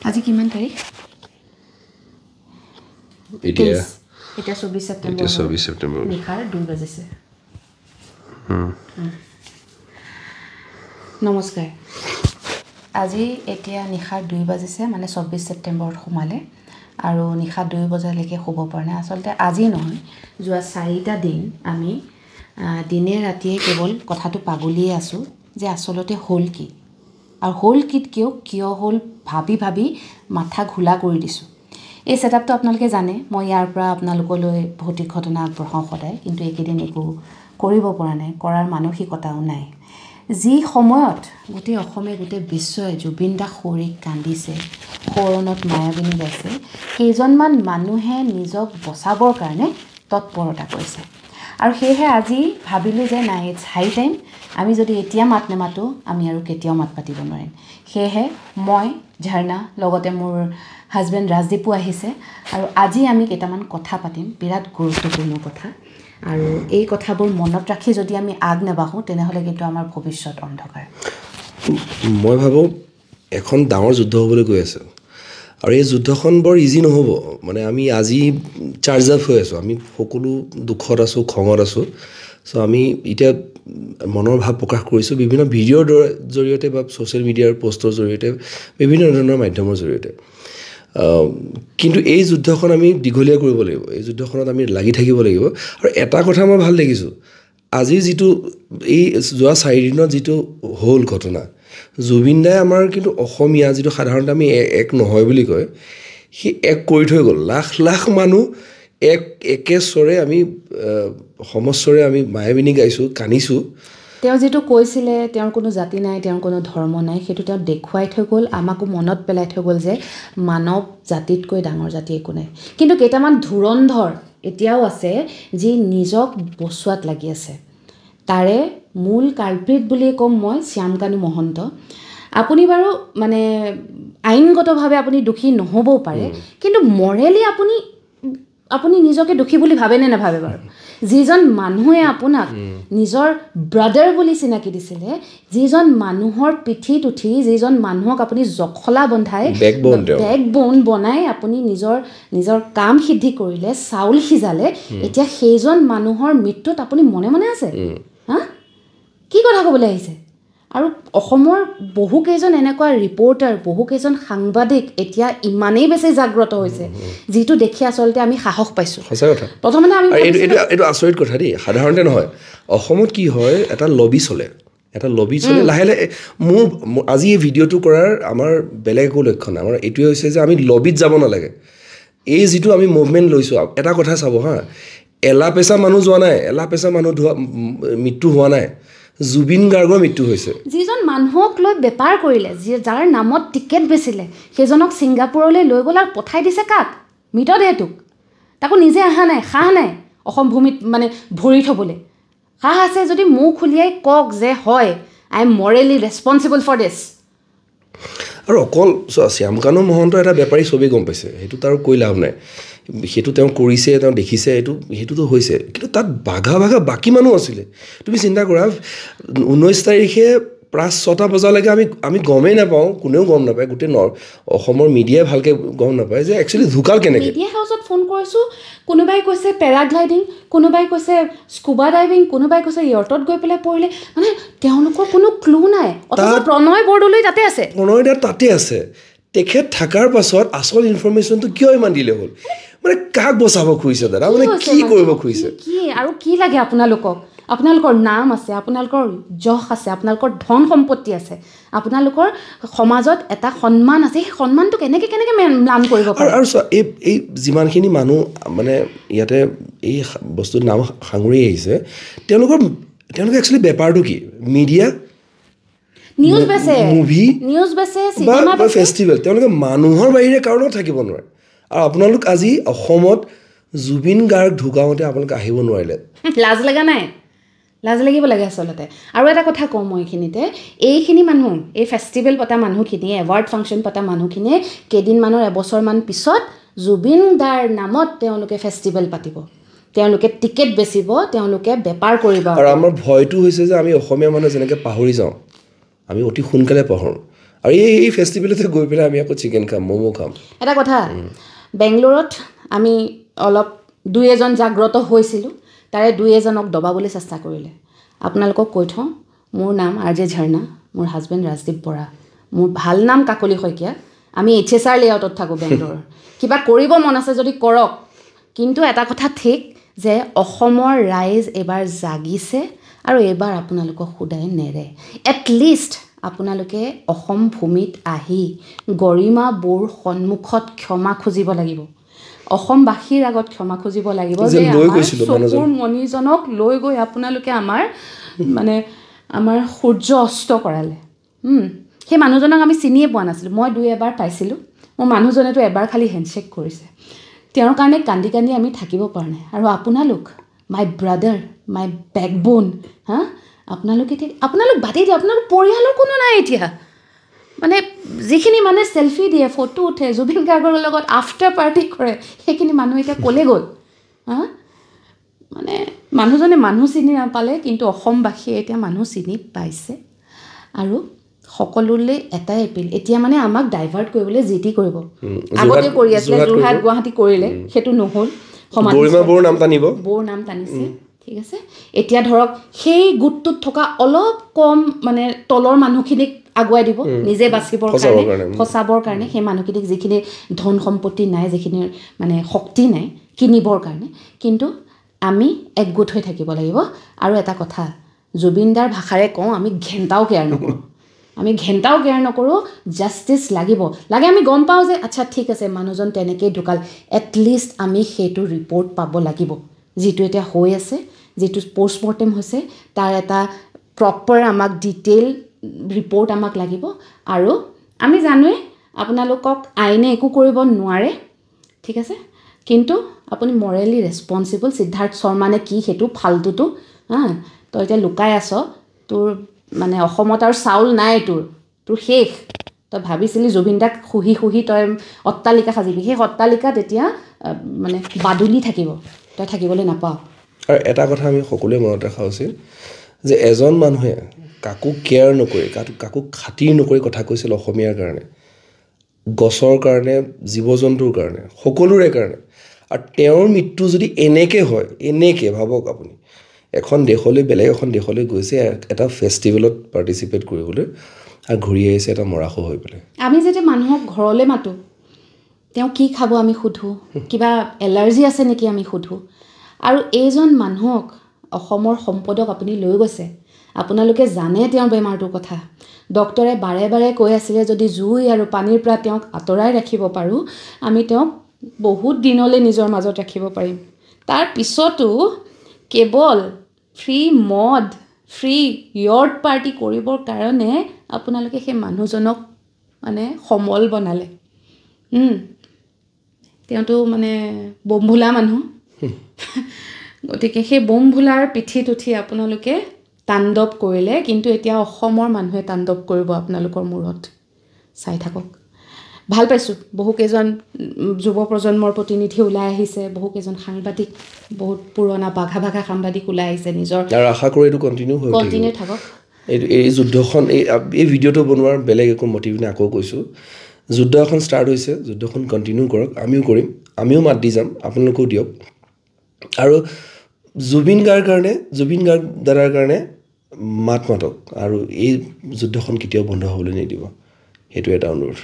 আজি কিমান তাৰিখ এতিয়া 24 ছেপ্টেম্বৰ নিশাৰ 2 বাজিছে নমস্কাৰ আজি এতিয়া নিশাৰ 2 বাজিছে মানে 24 ছেপ্টেম্বৰত সোমালে আৰু নিশা 2 বজালৈকে শুব পৰা নাই আচলতে আজি নহয় যোৱা 4টা দিন আমি দিনে ৰাতিয়ে কেৱল কথাটো পাগলিয়ে আছোঁ যে আচলতে হ'ল কি আৰু হ'ল কিয় হ'ল ভাবি ভাবি মাথা ঘোলা কৰি দিছোঁ এই সেটআপটো আপোনালোকে জানে মই ইয়াৰ পৰা আপোনালোকলৈ ভৌতিক ঘটনা আগবঢ়াওঁ সদায় কিন্তু এইকেইদিন একো কৰিব পৰা নাই কৰাৰ মানসিকতাও নাই যি সময়ত গোটেই অসমে গোটেই বিশ্বই জুবিন দা খৰিক কান্দিছে শৰণত মায়াবিনী গাইছে কেইজনমান মানুহে নিজক বচাবৰ কাৰণে তৎপৰতা কৰিছে আৰু সেয়েহে আজি ভাবিলোঁ যে নাই ইটছ হাই টাইম আমি যদি এতিয়া মাত নেমাতো আমি আৰু কেতিয়াও মাত পাতিব নোৱাৰিম সেয়েহে মই ঝৰ্ণা লগতে মোৰ হাজবেণ্ড ৰাজদীপো আহিছে আৰু আজি আমি কেইটামান কথা পাতিম বিৰাট গুৰুত্বপূৰ্ণ কথা আৰু এই কথাবোৰ মনত ৰাখি যদি আমি আগ নেবাঢ়ো তেনেহ'লে কিন্তু আমাৰ ভৱিষ্যত অন্ধকাৰ মই ভাবোঁ এখন ডাঙৰ যুদ্ধ হ'বলৈ গৈ আছে আৰু এই যুদ্ধখন বৰ ইজি নহ'ব মানে আমি আজি চাৰ্জ আপ হৈ আছোঁ আমি সকলো দুখত আছোঁ খঙত আছোঁ চ' আমি এতিয়া মনৰ ভাৱ প্ৰকাশ কৰিছোঁ বিভিন্ন ভিডিঅ'ৰ জৰিয়তে বা ছ'চিয়েল মিডিয়াৰ পষ্টৰ জৰিয়তে বিভিন্ন ধৰণৰ মাধ্যমৰ জৰিয়তে কিন্তু এই যুদ্ধখন আমি দীঘলীয়া কৰিব লাগিব এই যুদ্ধখনত আমি লাগি থাকিব লাগিব আৰু এটা কথা মই ভাল দেখিছোঁ আজি যিটো এই যোৱা 4 দিনত যিটো হ'ল ঘটনা জুবিন দাই আমাৰ কিন্তু অসমীয়া যিটো সাধাৰণতে আমি এক নহয় বুলি কয় সি এক কৰি থৈ গ'ল লাখ লাখ মানুহ একে স্বৰে আমি সমস্বৰে আমি মায়াবিনী গাইছোঁ কান্দিছোঁ তেওঁ যেটো কৈছিলে তেওঁৰ কোনো জাতি নাই তেওঁৰ কোনো ধৰ্ম নাই সেইটো তেওঁ দেখুৱাই থৈ গ'ল আমাকো মনত পেলাই থৈ গ'ল যে মানৱ জাতিতকৈ ডাঙৰ জাতি একো নাই কিন্তু কেইটামান ধুৰন্ধৰ এতিয়াও আছে যি নিজক বচোৱাত লাগি আছে তাৰে মূল কালপ্ৰিট বুলি ক'ম মই শ্যামকানু মহন্ত আপুনি বাৰু মানে আইনগতভাৱে আপুনি দোষী নহবও পাৰে কিন্তু মৰেলি আপুনি নিজকে দোষী বুলি ভাবে নে নাভাবে বাৰু যিজন মানুহে আপোনাক নিজৰ ব্ৰাদাৰ বুলি চিনাকি দিছিলে যিজন মানুহৰ পিঠিত উঠি যিজন মানুহক আপুনি জখলা বন্ধাই বেকবোন বনাই আপুনি নিজৰ কাম সিদ্ধি কৰিলে চাউল সিজালে এতিয়া সেইজন মানুহৰ মৃত্যুত আপুনি মনে মনে আছে হা কি কথা ক'বলৈ আহিছে আৰু অসমৰ বহু কেইজন এনেকুৱা ৰিপৰ্টাৰ বহু কেইজন সাংবাদিক এতিয়া ইমানেই বেছি জাগ্ৰত হৈছে যেটো দেখি আচলতে আমি সাহস পাইছো সঁচা কথা প্ৰথমতে আমি এইটো আচৰিত কথা দেই সাধাৰণতে নহয় অসমত কি হয় এটা লবি চলে লাহে লাহে মোৰ আজি এই ভিডিঅ'টো কৰাৰ আমাৰ বেলেগ একো লক্ষ্য নাই আমাৰ এইটোৱে হৈছে যে আমি লবিত যাব নালাগে এই যিটো আমি মুভমেণ্ট লৈছোঁ এটা কথা চাব হা এলা পেচা মানুহ যোৱা নাই এলা পেচা মানুহ মৃত্যু হোৱা নাই জুবিন গাৰ্গৰ মৃত্যু হৈছে যিজন মানুহক লৈ বেপাৰ কৰিলে যাৰ নামত টিকেট বেচিলে সেইজনক ছিংগাপুৰলৈ লৈ গ'ল আৰু পঠাই দিছে কাক মৃতদেহটোক তাকো নিজে অহা নাই সাহ নাই অসম ভূমিত মানে ভৰি থ'বলৈ সাহ আছে যদি মুখ খুলিয়াই কওক যে হয় I am morally responsible for this আৰু অকল শ্যামকানু মহন্ত এটা বেপাৰী ছবি গম পাইছে সেইটো তাৰ কৈ লাভ নাই সেইটো তেওঁ কৰিছে তেওঁ দেখিছে সেইটোতো হৈছে কিন্তু তাত বাঘা বাকী মানুহ আছিলে তুমি চিন্তা কৰা 19 তাৰিখে প্ৰায় 6টা বজালৈকে আমি গমেই নাপাওঁ কোনেও গম নাপায় গোটেই অসমৰ মিডিয়াই ভালকৈ গম নাপায় যে একচুৱেলি ঢুকাল কেনেকৈ মিডিয়া হাউচত ফোন কৰিছোঁ কোনোবাই কৈছে পেৰাগ্লাইডিং কোনোবাই কৈছে স্কুবা ডাইভিং কোনোবাই কৈছে ইয়ৰ্টত গৈ পেলাই পৰিলে মানে তেওঁলোকৰ কোনো ক্লু নাই অথবা প্ৰণয় বৰদলৈ তাতে আছে তেখেত থকাৰ পাছত আচল ইনফৰমেশ্যনটো কিয় ইমান দিলে হ'ল মানে কাক বচাব খুজিছে দাদা মানে কি কৰিব খুজিছে কি আৰু কি লাগে আপোনালোকৰ নাম আছে আপোনালোকৰ যশ আছে আপোনালোকৰ ধন সম্পত্তি আছে আপোনালোকৰ সমাজত এটা সন্মান আছে সেই সন্মানটো কেনেকৈ ম্লান কৰিব পাৰে আৰু এই যিমানখিনি মানুহ মানে ইয়াতে এই বস্তুৰ নাম সাঙুৰি আহিছে তেওঁলোকে একচুৱেলি বেপাৰটো কি মিডিয়া নিউজ বেছে চিনেমা বেছে ফেষ্টিভেল তেওঁলোকে মানুহৰ বাহিৰে কাৰণত থাকিব নোৱাৰে আৰু আপোনালোক আজি অসমত জুবিন গাৰ্গ ঢুকাওঁতে আপোনালোকে আহিব নোৱাৰিলে লাজ লাগিব লাগে আচলতে আৰু এটা কথা কওঁ মই এইখিনি মানুহ এই ফেষ্টিভেল পতা মানুহখিনিয়ে এৱাৰ্ড ফাংচন পতা মানুহখিনিয়ে কেইদিনমানৰ এবছৰমান পিছত জুবিন দাৰ নামত তেওঁলোকে ফেষ্টিভেল পাতিব তেওঁলোকে টিকেট বেচিব তেওঁলোকে বেপাৰ কৰিব আৰু আমাৰ ভয়টো হৈছে যে আমি অসমীয়া মানুহ যেনেকৈ পাহৰি যাওঁ আমি অতি সোনকালে পাহৰোঁ আৰু এই ফেষ্টিভেলতে গৈ পেলাই আমি আকৌ চিকেন খাম, ম'ম' খাম। এটা কথা, বেংগলোৰত আমি অলপ দুই এজন জাগ্ৰত হৈছিলোঁ, তাৰে দুই এজনক দবাবলৈ চেষ্টা কৰিলে। আপোনালোকক কৈ থওঁ, মোৰ নাম RJ ঝৰ্ণা, মোৰ হাজবেণ্ড ৰাজদীপ বৰা, মোৰ ভাল নাম কাকলি শইকীয়া। আমি HSR লেআউটত থাকোঁ বেংগলোৰৰ। কিবা কৰিব মন আছে যদি কৰক, কিন্তু এটা কথা ঠিক যে অসমৰ ৰাইজ এবাৰ জাগিছে আৰু এইবাৰ আপোনালোকক সোধাই নেৰে। এটলিষ্ট আপোনালোকে অসম ভূমিত আহি গৰিমা বৌৰ সন্মুখত ক্ষমা খুজিব লাগিব, অসমবাসীৰ আগত ক্ষমা খুজিব লাগিব যে আমাৰ চকুৰ মণিজনক লৈ গৈ আপোনালোকে আমাৰ সূৰ্য অস্ত কৰালে। সেই মানুহজনক আমি চিনিয়ে পোৱা নাছিলোঁ। মই দুই এবাৰ পাইছিলোঁ, মোৰ মানুহজনেতো এবাৰ খালি হেণ্ডশ্বেক কৰিছে। তেওঁৰ কাৰণে কান্দি কান্দি আমি থাকিব পৰা নাই। আৰু আপোনালোক মাই ব্ৰাদাৰ, মাই বেকবোন, আপোনালোক বাদেই দিয়ে, আপোনালোক পৰিয়ালৰ কোনো নাই এতিয়া। যিখিনি মানুহে চেলফি দিয়ে, ফটো উঠে, জুবিন গাৰ্গৰ লগত আফটাৰ পাৰ্টি কৰে, সেইখিনি মানুহ এতিয়া ক'লে গ'ল? মানুহজনে মানুহ চিনি নাপালে, কিন্তু অসমবাসীয়ে এতিয়া মানুহ চিনি পাইছে। আৰু সকলোলৈ এটাই এপিল, এতিয়া আমাক ডাইভাৰ্ট কৰিবলৈ যি টি কৰিব। আগতে কৰি আছিলে, যোৰহাট গুৱাহাটী কৰিলে, সেইটো নহ'ল। বৌৰ নাম টানিছে, ঠিক আছে। এতিয়া ধৰক সেই গোটটোত থকা অলপ কম তলৰ মানুহখিনিক আগুৱাই দিব, নিজে বাচিবৰ কাৰণে, ফচাবৰ কাৰণে। সেই মানুহখিনিক যিখিনি ধন সম্পত্তি নাই, যিখিনি শক্তি নাই কিনিবৰ কাৰণে। কিন্তু আমি একগোট হৈ থাকিব লাগিব। আৰু এটা কথা, জুবিনদাৰ ভাষাৰে কওঁ, আমি ঘেণ্টাও কেয়াৰ নকৰোঁ। জাষ্টিছ লাগিব, লাগে আমি গম পাওঁ যে আচ্ছা ঠিক আছে মানুহজন তেনেকেই ঢুকাল, এটলিষ্ট আমি সেইটো ৰিপৰ্ট পাব লাগিব। যিটো এতিয়া হৈ আছে, যিটো পষ্টমৰ্টেম হৈছে, তাৰ এটা প্ৰপাৰ আমাক ডিটেইল ৰিপৰ্ট আমাক লাগিব। আৰু আমি জানোৱেই আপোনালোকক আইনে একো কৰিব নোৱাৰে, ঠিক আছে, কিন্তু আপুনি মৰেলি ৰেছপনচিবল। সিদ্ধাৰ্থ শৰ্মানে কি সেইটো ফাল্টুটো, তই এতিয়া লুকাই আছ, তোৰ অসমত আৰু চাউল নাই, তোৰ শেষ। তই ভাবিছিলি জুবিনদাক শুহি তই অট্টালিকা সাজিবি, সেই অট্টালিকাত এতিয়া বাদুলি থাকিব, তই থাকিবলৈ নাপাওঁ। আৰু এটা কথা আমি সকলোৱে মনত ৰখা উচিত যে এজন মানুহে কাকো কেয়াৰ নকৰি, কাকো খাতিৰ নকৰি কথা কৈছিল অসমীয়াৰ কাৰণে, গছৰ কাৰণে, জীৱ জন্তুৰ কাৰণে, সকলোৰে কাৰণে। আৰু তেওঁৰ মৃত্যু যদি এনেকৈ হয়, ভাবক আপুনি, এখন দেশলৈ, বেলেগ এখন দেশলৈ গৈছে এটা ফেষ্টিভেলত পাৰ্টিচিপেট কৰিবলৈ, আৰু ঘূৰি আহিছে এটা মৰাশ হৈ পেলাই। আমি যেতিয়া মানুহক ঘৰলৈ মাতোঁ, তেওঁ কি খাব আমি সোধোঁ, কিবা এলাৰ্জি আছে নেকি আমি সোধোঁ। আৰু এইজন মানুহক, অসমৰ সম্পদক আপুনি লৈ গৈছে, আপোনালোকে জানে তেওঁৰ বেমাৰটোৰ কথা। ডক্টৰে বাৰে বাৰে কৈ আছিলে যদি জুই আৰু পানীৰ পৰা তেওঁক আঁতৰাই ৰাখিব পাৰোঁ, আমি তেওঁক বহুত দিনলৈ নিজৰ মাজত ৰাখিব পাৰিম। তাৰ পিছতো কেৱল ফ্ৰী মদ, ফ্ৰী য়ৰ্ড পাৰ্টি কৰিবৰ কাৰণে আপোনালোকে সেই মানুহজনক সমল বনালে। তেওঁতো বম ভোলা মানুহ। গতিকে সেই বম ভোলাৰ পিঠিত উঠি আপোনালোকে তাণ্ডৱ কৰিলে, কিন্তু এতিয়া অসমৰ মানুহে তাণ্ডৱ কৰিব আপোনালোকৰ মূৰত। চাই থাকক। ভাল পাইছোঁ, বহুকেইজন যুৱ প্ৰজন্মৰ প্ৰতিনিধি ওলাই আহিছে, বহুকেইজন সাংবাদিক, বহুত পুৰণা বাঘা সাংবাদিক ওলাই আহিছে নিজৰ। আৰু আশা কৰোঁ এইটো কণ্টিনিউ থাকক। এই যুদ্ধখন, এই ভিডিঅ'টো বনোৱাৰ বেলেগ একো মটিভ নাই। আকৌ কৈছোঁ, যুদ্ধ এখন ষ্টাৰ্ট হৈছে, যুদ্ধখন কণ্টিনিউ কৰক, আমিও কৰিম, আমিও মাত দি যাম, আপোনালোকেও দিয়ক। আৰু জুবিন গাৰ্গ দাদাৰ কাৰণে মাতক, আৰু এই যুদ্ধখন কেতিয়াও বন্ধ হ'বলৈ নিদিব, সেইটো এটা অনুৰোধ।